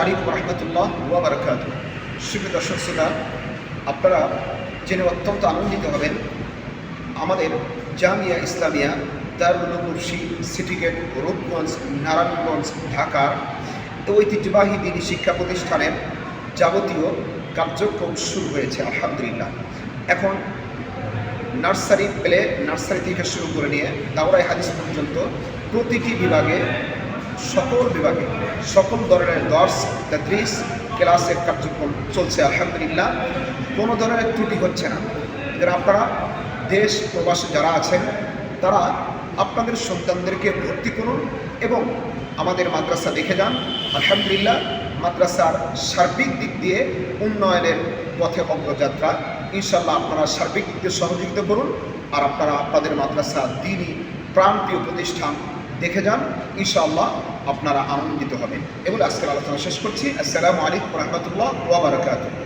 আলাইকুম রহমতুল্লাহ ওয়া বারাকাতুহু। সুপ্রিয় দর্শক শ্রোতা, আপনারা জেনে অত্যন্ত আনন্দিত হবেন, আমাদের জামিয়া ইসলামিয়া দারুল উলুম মুর্শিদ সিটি গেট রূপগঞ্জ নারায়ণগঞ্জ ঢাকার ঐতিহ্যবাহী দ্বীনি শিক্ষা প্রতিষ্ঠানের যাবতীয় কার্যক্রম শুরু হয়েছে আলহামদুলিল্লাহ। এখন নার্সারি প্লে নার্সারি থেকে শুরু করে নিয়ে দাওরায়ে হাদিস পর্যন্ত প্রতিটি বিভাগে সকল ধরনের দর্স তাদরিস ক্লাসের কার্যক্রম চলছে আলহামদুলিল্লাহ। কোনো ধরনের ত্রুটি হচ্ছে না। আপনারা দেশ প্রবাসে যারা আছেন তারা আপনাদের সন্তানদেরকে ভর্তি করুন এবং আমাদের মাদ্রাসা দেখে যান। আলহামদুলিল্লাহ, মাদ্রাসার সার্বিক দিক দিয়ে উন্নয়নের পথে অগ্রযাত্রা। ইনশাআল্লাহ আপনারা সার্বিক দিক দিয়ে সহযোগিতা করুন আর আপনারা আপনাদের মাদ্রাসা দ্বীনি প্রাণপ্রিয় প্রতিষ্ঠান দেখে যান। ইনশাআল্লাহ আপনারা আনন্দিত হবেন। এবং আজকের আলোচনা শেষ করছি। আসসালামু আলাইকুম রহমতুল্লাহ ওয়া বারাকাতুহু।